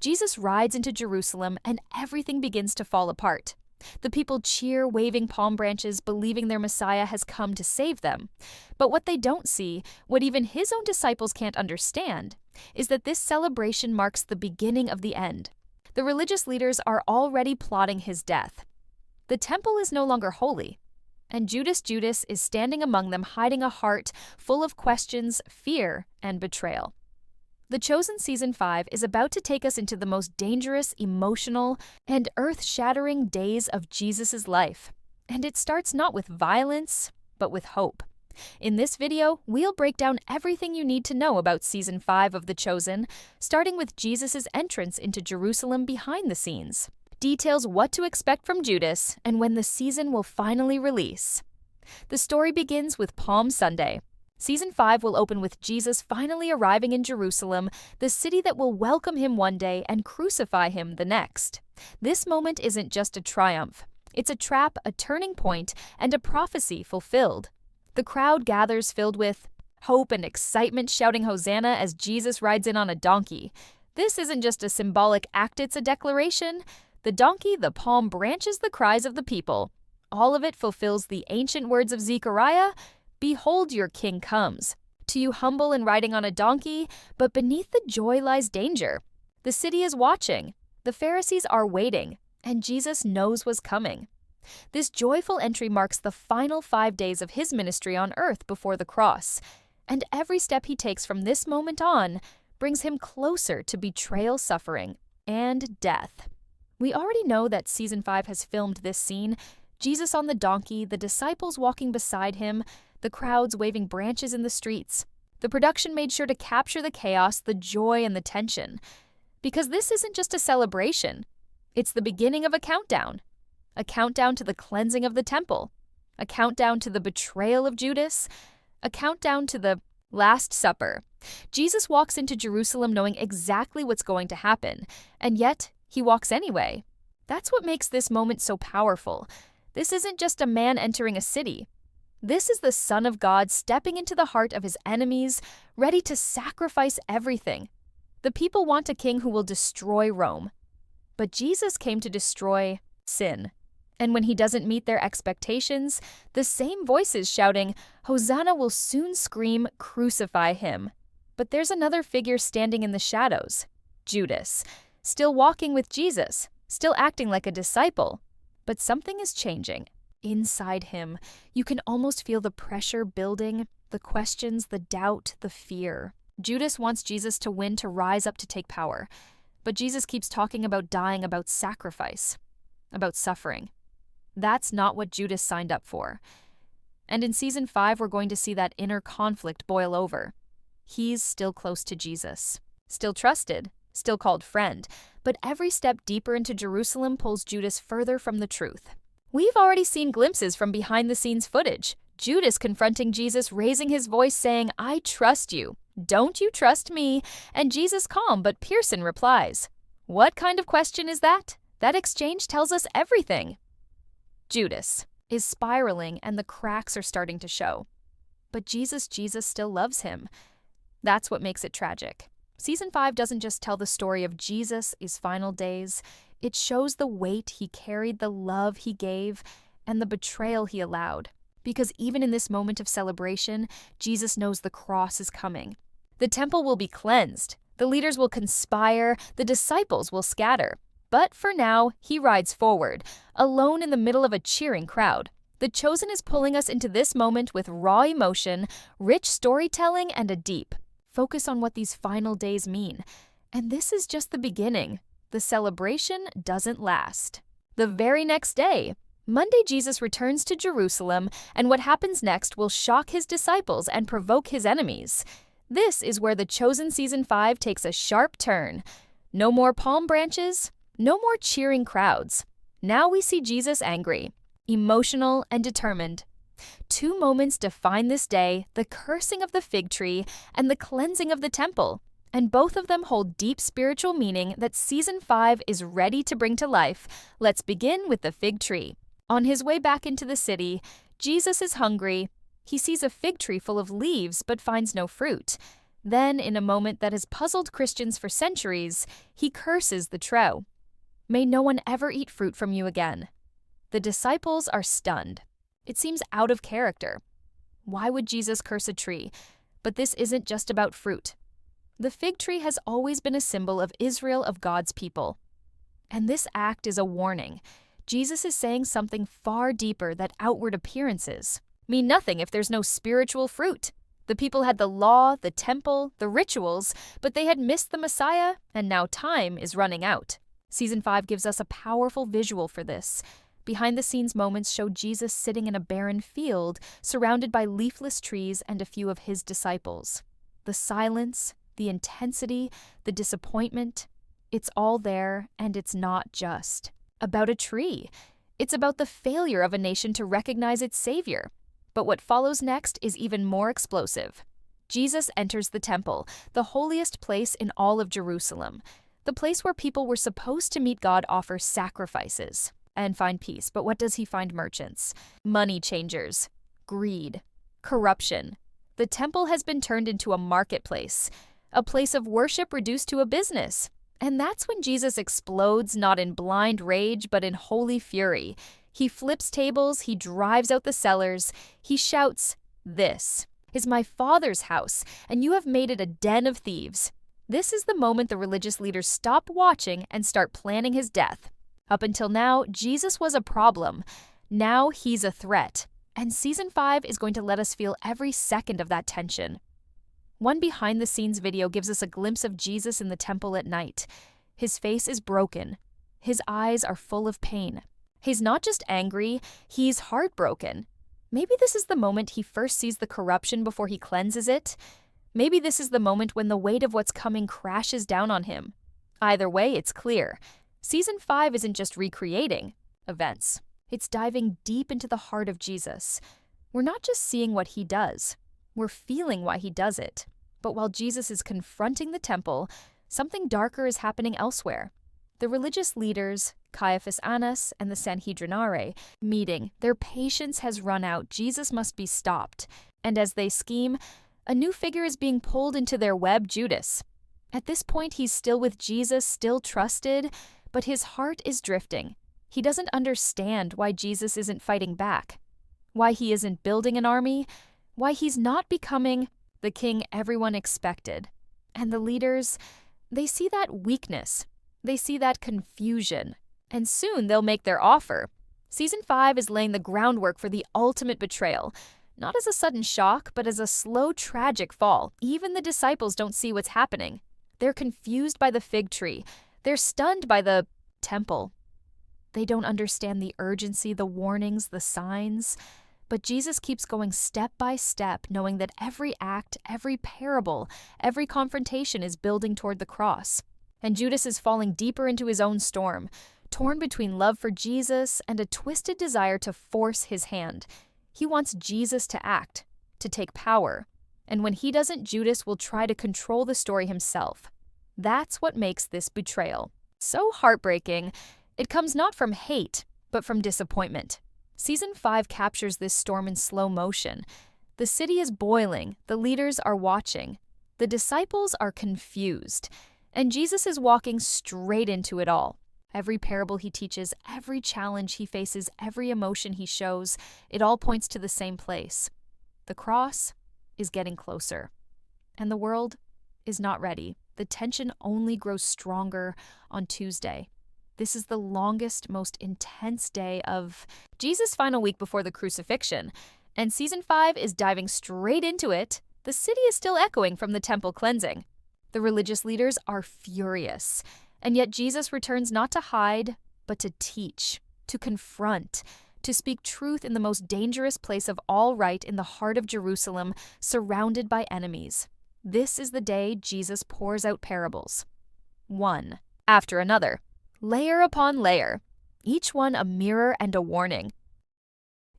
Jesus rides into Jerusalem and everything begins to fall apart. The people cheer, waving palm branches, believing their Messiah has come to save them. But what they don't see, what even his own disciples can't understand, is that this celebration marks the beginning of the end. The religious leaders are already plotting his death. The temple is no longer holy, and Judas is standing among them, hiding a heart full of questions, fear, and betrayal. The Chosen Season 5 is about to take us into the most dangerous, emotional, and earth-shattering days of Jesus' life. And it starts not with violence, but with hope. In this video, we'll break down everything you need to know about Season 5 of The Chosen, starting with Jesus' entrance into Jerusalem behind the scenes. Details what to expect from Judas and when the season will finally release. The story begins with Palm Sunday. Season 5 will open with Jesus finally arriving in Jerusalem, the city that will welcome him one day and crucify him the next. This moment isn't just a triumph. It's a trap, a turning point, and a prophecy fulfilled. The crowd gathers filled with hope and excitement, shouting Hosanna as Jesus rides in on a donkey. This isn't just a symbolic act, it's a declaration. The donkey, the palm branches the cries of the people. All of it fulfills the ancient words of Zechariah, "Behold, your king comes. To you humble and riding on a donkey, but beneath the joy lies danger." The city is watching, the Pharisees are waiting, and Jesus knows what's coming. This joyful entry marks the final 5 days of his ministry on earth before the cross, and every step he takes from this moment on brings him closer to betrayal, suffering, and death. We already know that Season 5 has filmed this scene: Jesus on the donkey, the disciples walking beside him, the crowds waving branches in the streets. The production made sure to capture the chaos, the joy, and the tension. Because this isn't just a celebration. It's the beginning of a countdown. A countdown to the cleansing of the temple. A countdown to the betrayal of Judas. A countdown to the Last Supper. Jesus walks into Jerusalem knowing exactly what's going to happen, and yet he walks anyway. That's what makes this moment so powerful. This isn't just a man entering a city. This is the Son of God stepping into the heart of his enemies, ready to sacrifice everything. The people want a king who will destroy Rome. But Jesus came to destroy sin. And when he doesn't meet their expectations, the same voices shouting, "Hosanna," will soon scream, "Crucify him." But there's another figure standing in the shadows, Judas, still walking with Jesus, still acting like a disciple. But something is changing. Inside him, you can almost feel the pressure building, the questions, the doubt, the fear. Judas wants Jesus to win, to rise up, to take power. But Jesus keeps talking about dying, about sacrifice, about suffering. That's not what Judas signed up for. And in Season 5, we're going to see that inner conflict boil over. He's still close to Jesus, still trusted, still called friend, but every step deeper into Jerusalem pulls Judas further from the truth. We've already seen glimpses from behind-the-scenes footage. Judas confronting Jesus, raising his voice, saying, "I trust you. Don't you trust me?" And Jesus calm, but Pearson replies. What kind of question is that? That exchange tells us everything. Judas is spiraling and the cracks are starting to show. But Jesus still loves him. That's what makes it tragic. Season 5 doesn't just tell the story of Jesus' final days. It shows the weight he carried, the love he gave, and the betrayal he allowed. Because even in this moment of celebration, Jesus knows the cross is coming. The temple will be cleansed. The leaders will conspire. The disciples will scatter. But for now, he rides forward, alone in the middle of a cheering crowd. The Chosen is pulling us into this moment with raw emotion, rich storytelling, and a deep focus on what these final days mean. And this is just the beginning. The celebration doesn't last. The very next day, Monday, Jesus returns to Jerusalem, and what happens next will shock his disciples and provoke his enemies. This is where The Chosen Season 5 takes a sharp turn. No more palm branches, no more cheering crowds. Now we see Jesus angry, emotional, and determined. 2 moments define this day: the cursing of the fig tree and the cleansing of the temple. And both of them hold deep spiritual meaning that Season 5 is ready to bring to life. Let's begin with the fig tree. On his way back into the city, Jesus is hungry. He sees a fig tree full of leaves but finds no fruit. Then, in a moment that has puzzled Christians for centuries, he curses the tree. May no one ever eat fruit from you again. The disciples are stunned. It seems out of character. Why would Jesus curse a tree? But this isn't just about fruit. The fig tree has always been a symbol of Israel, of God's people. And this act is a warning. Jesus is saying something far deeper that outward appearances mean nothing if there's no spiritual fruit. The people had the law, the temple, the rituals, but they had missed the Messiah, and now time is running out. Season 5 gives us a powerful visual for this. Behind-the-scenes moments show Jesus sitting in a barren field, surrounded by leafless trees and a few of his disciples. The silence, the intensity, the disappointment, it's all there, and it's not just about a tree. It's about the failure of a nation to recognize its Savior. But what follows next is even more explosive. Jesus enters the temple, the holiest place in all of Jerusalem. The place where people were supposed to meet God offers sacrifices and find peace. But what does he find? Merchants, money changers, greed, corruption. The temple has been turned into a marketplace, a place of worship reduced to a business. And that's when Jesus explodes, not in blind rage, but in holy fury. He flips tables, he drives out the sellers, he shouts, "This is my Father's house, and you have made it a den of thieves." This is the moment the religious leaders stop watching and start planning his death. Up until now, Jesus was a problem. Now he's a threat. And Season 5 is going to let us feel every second of that tension. One behind-the-scenes video gives us a glimpse of Jesus in the temple at night. His face is broken. His eyes are full of pain. He's not just angry, he's heartbroken. Maybe this is the moment he first sees the corruption before he cleanses it. Maybe this is the moment when the weight of what's coming crashes down on him. Either way, it's clear. Season 5 isn't just recreating events. It's diving deep into the heart of Jesus. We're not just seeing what he does. We're feeling why he does it. But while Jesus is confronting the temple, something darker is happening elsewhere. The religious leaders, Caiaphas, Annas, and the Sanhedrin meeting. Their patience has run out. Jesus must be stopped. And as they scheme, a new figure is being pulled into their web, Judas. At this point, he's still with Jesus, still trusted, but his heart is drifting. He doesn't understand why Jesus isn't fighting back, why he isn't building an army, why he's not becoming the king everyone expected. And the leaders, they see that weakness. They see that confusion. And soon they'll make their offer. Season 5 is laying the groundwork for the ultimate betrayal. Not as a sudden shock, but as a slow, tragic fall. Even the disciples don't see what's happening. They're confused by the fig tree. They're stunned by the temple. They don't understand the urgency, the warnings, the signs. But Jesus keeps going step by step, knowing that every act, every parable, every confrontation is building toward the cross. And Judas is falling deeper into his own storm, torn between love for Jesus and a twisted desire to force his hand. He wants Jesus to act, to take power. And when he doesn't, Judas will try to control the story himself. That's what makes this betrayal so heartbreaking. It comes not from hate, but from disappointment. Season 5 captures this storm in slow motion. The city is boiling, the leaders are watching, the disciples are confused, and Jesus is walking straight into it all. Every parable he teaches, every challenge he faces, every emotion he shows, it all points to the same place. The cross is getting closer, and the world is not ready. The tension only grows stronger on Tuesday. This is the longest, most intense day of Jesus' final week before the crucifixion, and Season 5 is diving straight into it. The city is still echoing from the temple cleansing. The religious leaders are furious, and yet Jesus returns not to hide, but to teach, to confront, to speak truth in the most dangerous place of all, right in the heart of Jerusalem, surrounded by enemies. This is the day Jesus pours out parables, one after another, layer upon layer, each one a mirror and a warning.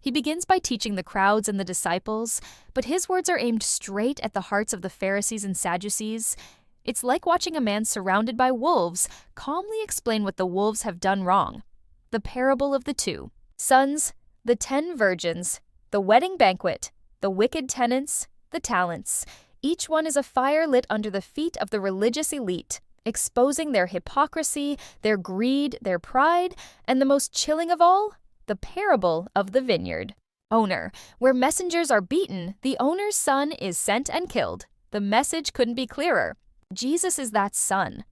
He begins by teaching the crowds and the disciples, but his words are aimed straight at the hearts of the Pharisees and Sadducees. It's like watching a man surrounded by wolves calmly explain what the wolves have done wrong. The parable of the two sons, the 10 virgins, the wedding banquet, the wicked tenants, the talents. Each one is a fire lit under the feet of the religious elite, exposing their hypocrisy, their greed, their pride, and the most chilling of all, the parable of the vineyard. Owner, where messengers are beaten, the owner's son is sent and killed. The message couldn't be clearer. Jesus is that son.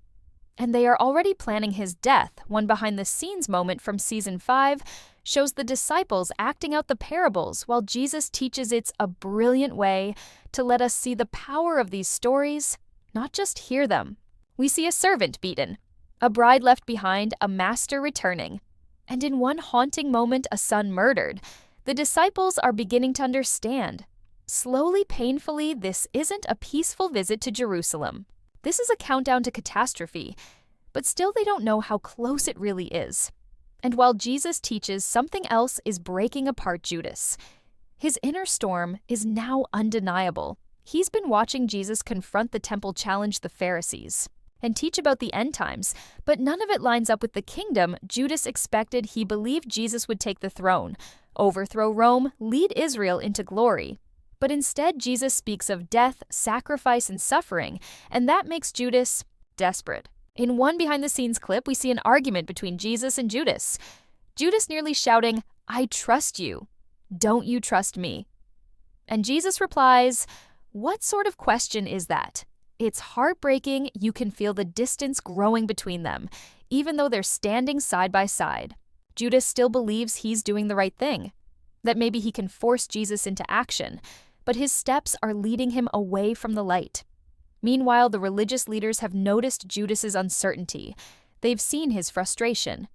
And they are already planning his death. One behind-the-scenes moment from Season 5 shows the disciples acting out the parables while Jesus teaches it's a brilliant way to let us see the power of these stories, not just hear them. We see a servant beaten, a bride left behind, a master returning, and in one haunting moment, a son murdered. The disciples are beginning to understand. Slowly, painfully, this isn't a peaceful visit to Jerusalem. This is a countdown to catastrophe, but still they don't know how close it really is. And while Jesus teaches, something else is breaking apart Judas. His inner storm is now undeniable. He's been watching Jesus confront the temple, challenge the Pharisees, and teach about the end times, but none of it lines up with the kingdom Judas expected. He believed Jesus would take the throne, overthrow Rome, lead Israel into glory. But instead, Jesus speaks of death, sacrifice, and suffering, and that makes Judas desperate. In one behind-the-scenes clip, we see an argument between Jesus and Judas. Judas nearly shouting, "I trust you. Don't you trust me?" And Jesus replies, "What sort of question is that?" It's heartbreaking. You can feel the distance growing between them, even though they're standing side by side. Judas still believes he's doing the right thing, that maybe he can force Jesus into action, but his steps are leading him away from the light. Meanwhile, the religious leaders have noticed Judas's uncertainty. They've seen his frustration.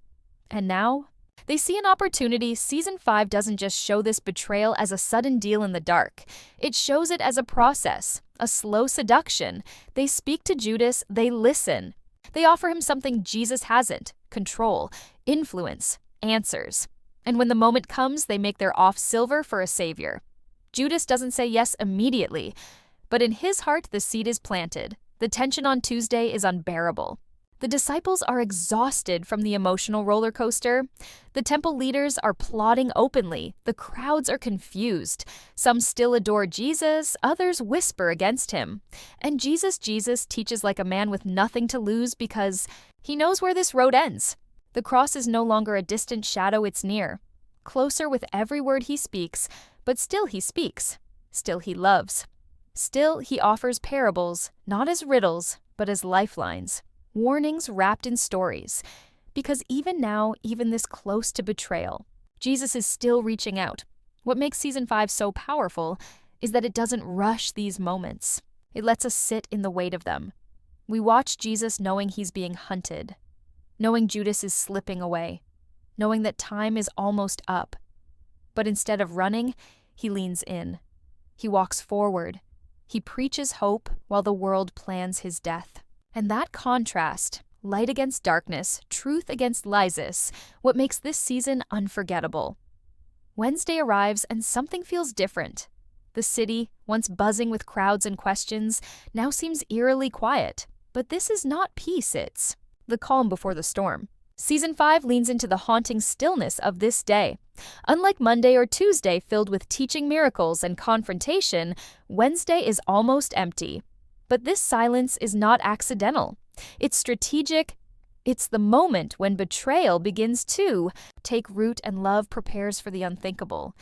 And now, they see an opportunity. Season 5 doesn't just show this betrayal as a sudden deal in the dark. It shows it as a process, a slow seduction. They speak to Judas, they listen. They offer him something Jesus hasn't: control, influence, answers. And when the moment comes, they make their off silver for a savior. Judas doesn't say yes immediately, but in his heart the seed is planted. The tension on Tuesday is unbearable. The disciples are exhausted from the emotional roller coaster. The temple leaders are plotting openly. The crowds are confused. Some still adore Jesus, others whisper against him. And Jesus teaches like a man with nothing to lose because he knows where this road ends. The cross is no longer a distant shadow, it's near. Closer with every word he speaks, but still he speaks. Still he loves. Still he offers parables, not as riddles, but as lifelines. Warnings wrapped in stories. Because even now, even this close to betrayal, Jesus is still reaching out. What makes Season 5 so powerful is that it doesn't rush these moments. It lets us sit in the weight of them. We watch Jesus knowing he's being hunted, knowing Judas is slipping away, knowing that time is almost up. But instead of running, he leans in. He walks forward. He preaches hope while the world plans his death. And that contrast, light against darkness, truth against lies, what makes this season unforgettable. Wednesday arrives and something feels different. The city, once buzzing with crowds and questions, now seems eerily quiet. But this is not peace, it's the calm before the storm. Season 5 leans into the haunting stillness of this day. Unlike Monday or Tuesday filled with teaching miracles and confrontation, Wednesday is almost empty. But this silence is not accidental. It's strategic. It's the moment when betrayal begins to take root and love prepares for the unthinkable.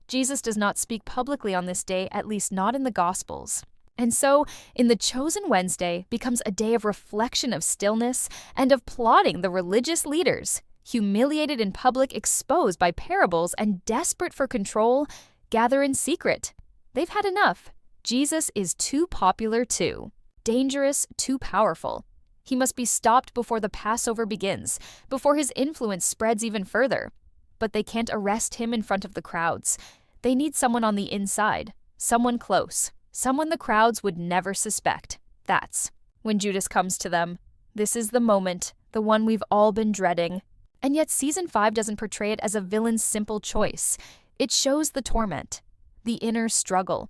Jesus does not speak publicly on this day, at least not in the Gospels. And so, in the chosen Wednesday becomes a day of reflection, of stillness, and of plotting. The religious leaders, humiliated in public, exposed by parables, and desperate for control, gather in secret. They've had enough. Jesus is too popular too, dangerous, too powerful. He must be stopped before the Passover begins, before his influence spreads even further. But they can't arrest him in front of the crowds. They need someone on the inside, someone close, someone the crowds would never suspect. That's when Judas comes to them. This is the moment, the one we've all been dreading. And yet Season 5 doesn't portray it as a villain's simple choice. It shows the torment, the inner struggle.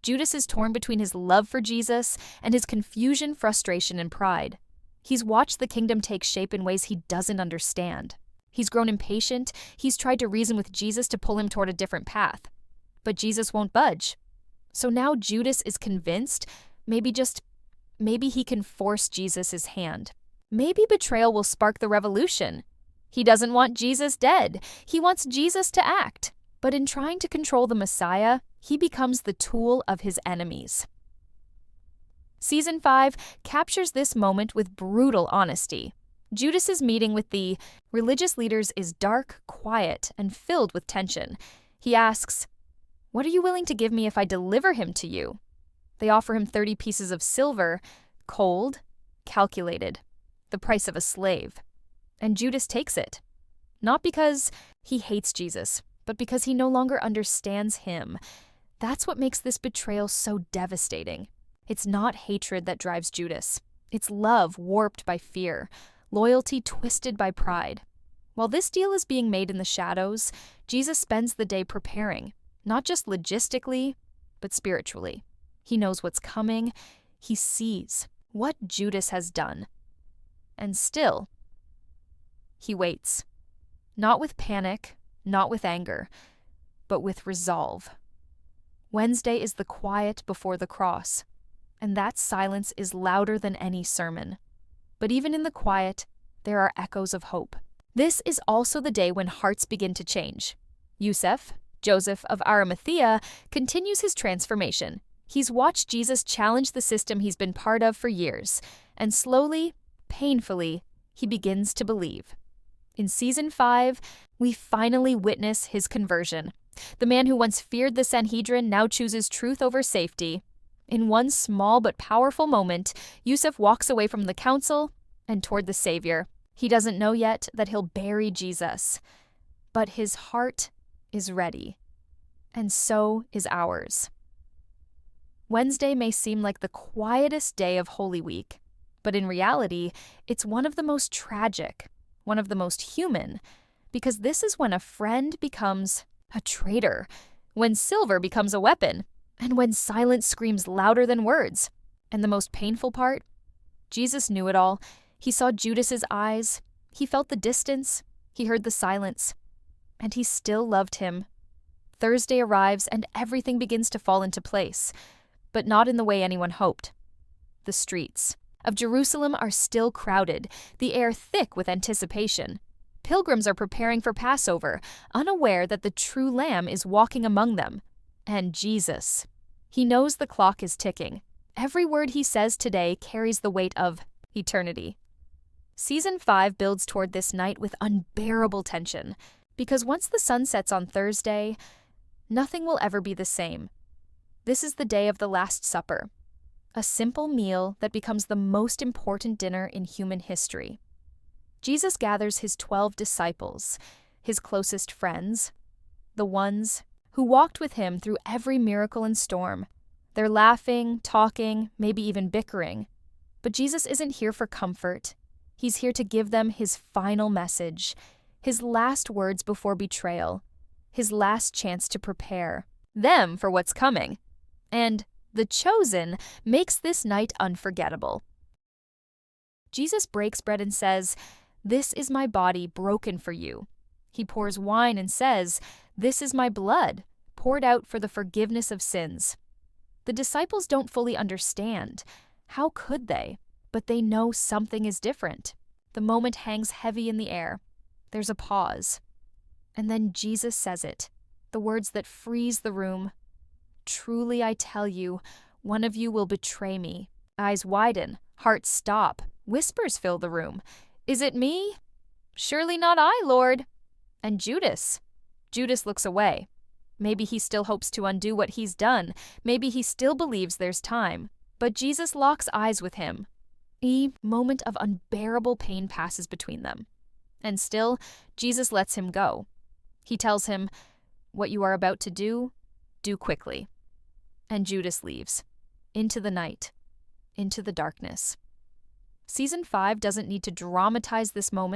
Judas is torn between his love for Jesus and his confusion, frustration, and pride. He's watched the kingdom take shape in ways he doesn't understand. He's grown impatient. He's tried to reason with Jesus to pull him toward a different path. But Jesus won't budge. So now Judas is convinced, Maybe he can force Jesus' hand. Maybe betrayal will spark the revolution. He doesn't want Jesus dead. He wants Jesus to act. But in trying to control the Messiah, he becomes the tool of his enemies. Season 5 captures this moment with brutal honesty. Judas's meeting with the religious leaders is dark, quiet, and filled with tension. He asks, "What are you willing to give me if I deliver him to you?" They offer him 30 pieces of silver, cold, calculated, the price of a slave. And Judas takes it. Not because he hates Jesus, but because he no longer understands him. That's what makes this betrayal so devastating. It's not hatred that drives Judas. It's love warped by fear, loyalty twisted by pride. While this deal is being made in the shadows, Jesus spends the day preparing, not just logistically, but spiritually. He knows what's coming. He sees what Judas has done. And still, he waits. Not with panic, not with anger, but with resolve. Wednesday is the quiet before the cross, and that silence is louder than any sermon. But even in the quiet, there are echoes of hope. This is also the day when hearts begin to change. Joseph of Arimathea, continues his transformation. He's watched Jesus challenge the system he's been part of for years, and slowly, painfully, he begins to believe. In Season 5, we finally witness his conversion. The man who once feared the Sanhedrin now chooses truth over safety. In one small but powerful moment, Yusuf walks away from the council and toward the Savior. He doesn't know yet that he'll bury Jesus, but his heart is ready, and so is ours. Wednesday may seem like the quietest day of Holy Week, but in reality, it's one of the most tragic, one of the most human, because this is when a friend becomes a traitor, when silver becomes a weapon, and when silence screams louder than words. And the most painful part? Jesus knew it all. He saw Judas's eyes. He felt the distance. He heard the silence. And he still loved him. Thursday arrives and everything begins to fall into place, but not in the way anyone hoped. The streets of Jerusalem are still crowded, the air thick with anticipation. Pilgrims are preparing for Passover, unaware that the true Lamb is walking among them. And Jesus. He knows the clock is ticking. Every word he says today carries the weight of eternity. Season 5 builds toward this night with unbearable tension, because once the sun sets on Thursday, nothing will ever be the same. This is the day of the Last Supper, a simple meal that becomes the most important dinner in human history. Jesus gathers his 12 disciples, his closest friends, the ones who walked with him through every miracle and storm. They're laughing, talking, maybe even bickering. But Jesus isn't here for comfort. He's here to give them his final message, his last words before betrayal, his last chance to prepare them for what's coming. And the chosen makes this night unforgettable. Jesus breaks bread and says, "This is my body broken for you." He pours wine and says, "This is my blood, poured out for the forgiveness of sins." The disciples don't fully understand. How could they? But they know something is different. The moment hangs heavy in the air. There's a pause. And then Jesus says it, the words that freeze the room. "Truly I tell you, one of you will betray me." Eyes widen, hearts stop, whispers fill the room. "Is it me?" "Surely not I, Lord." And Judas looks away. Maybe he still hopes to undo what he's done. Maybe he still believes there's time. But Jesus locks eyes with him. A moment of unbearable pain passes between them. And still, Jesus lets him go. He tells him, "What you are about to do quickly." And Judas leaves. Into the night. Into the darkness. Season 5 doesn't need to dramatize this moment.